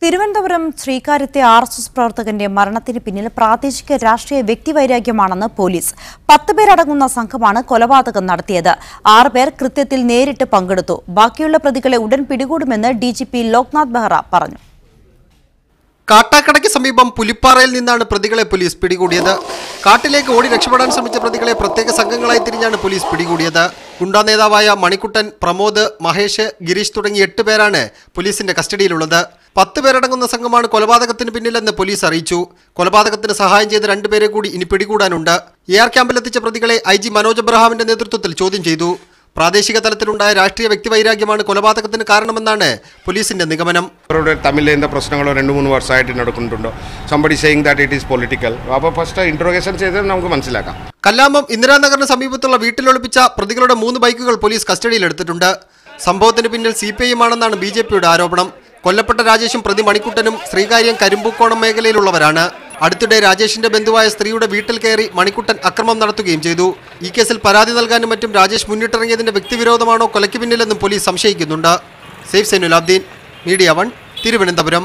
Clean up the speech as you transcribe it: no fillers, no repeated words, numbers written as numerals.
Thiruvananthapuram ശ്രീകാര്യത്തെ RSS പ്രവർത്തകന്റെ മരണത്തിന് പിന്നിൽ പ്രാദേശിക രാഷ്ട്രീയ വ്യക്തിവൈരാഗ്യമാണെന്ന് പോലീസ്. 10 പേരടങ്ങുന്ന സംഘമാണ് കൊലപാതകം നടത്തിയത്. 6 പേർ കൃത്യത്തിൽ നേരിട്ട് പങ്കെടുത്തു. ബാക്കിയുള്ള പ്രതികളെ ഉടൻ പിടികൂടുമെന്ന് ഡിജിപി ലോക്നാഥ് ബെഹ്റ പറഞ്ഞു. കാട്ടാക്കടയ്ക്ക് സമീപം പുലിപ്പാറയിൽ നിന്നാണ് പ്രതികളെ പോലീസ് പിടികൂടിയത്. കാട്ടിലേക്ക് ഓടി രക്ഷപ്പെടാൻ ശ്രമിച്ച പ്രതികളെ പ്രത്യേക സംഘങ്ങളായി തിരിഞ്ഞാണ് പോലീസ് പിടികൂടിയത്. ഗുണ്ടാ നേതാവായ മണിക്കുട്ടൻ, പ്രമോദ്, മഹേഷ്, ഗിരീഷ് തുടങ്ങി 8 പേരാണ് പോലീസിന്റെ കസ്റ്റഡിയിലുള്ളത്. 10 പേരടങ്ങുന്ന സംഘമാണ് കൊലപാതകത്തിന് പിന്നിലെന്ന് പോലീസ് അറിയിച്ചു. കൊലപാതകത്തിന് സഹായം ചെയ്ത 2 പേരെ കൂടി ഇനി പിടികൂടാനുണ്ട്. AR ക്യാമ്പിലെത്തിച്ച പ്രതികളെ IG മനോജ് എബ്രഹാമിന്റെ നേതൃത്വത്തിൽ ചോദ്യം ചെയ്തു. പ്രാദേശിക തലത്തിലുണ്ടായ രാഷ്ട്രീയ വ്യക്തിവൈരാഗ്യമാണ് കൊലപാതകത്തിന് കാരണമെന്നാണ് പോലീസിന്റെ നിഗമനം. തമിഴിലെ എന്താ പ്രശ്നങ്ങളോ 2-3 വർഷമായിട്ട് നടക്കുന്നുണ്ടോ? Somebody saying that it is political. അപ്പോൾ ഫസ്റ്റ് ഇൻട്രോഗേഷൻ ചെയ്ത് നമുക്ക് മനസ്സിലാക്കാം. കല്ലാമ്പം ഇന്ദിരാനഗറിന് സമീപത്തുള്ള വീട്ടിലൊളിപ്പിച്ച പ്രതികളുടെ 3 ബൈക്കുകൾ പോലീസ് കസ്റ്റഡിയിലെടുത്തിട്ടുണ്ട്. സംഭവത്തിന് പിന്നിൽ CPIM ആണെന്നാണ് BJPയുടെ ആരോപണം. കൊല്ലപ്പെട്ട രാജേഷും പ്രതി മണിക്കുട്ടനും ശ്രീകാര്യം കരിമ്പൂക്കോണം മേഖലയിലുള്ളവരാണ്. അടുത്തിടെ രാജേഷിന്റെ ബന്ധുവായ സ്ത്രീയുടെ വീട്ടിൽ കയറി മണിക്കുട്ടൻ അക്രമം നടത്തുകയും ചെയ്തു. ഈ കേസിൽ പരാതി നൽകാനും മറ്റും രാജേഷ് മുന്നിട്ടിറങ്ങിയതിന്റെ വ്യക്തിവിരോധമാണോ കൊലയ്ക്ക് പിന്നിലെന്നും പോലീസ് സംശയിക്കുന്നുണ്ട്. സേഫ് സൈനുലാബ്ദീൻ, മീഡിയ 1, തിരുവനന്തപുരം.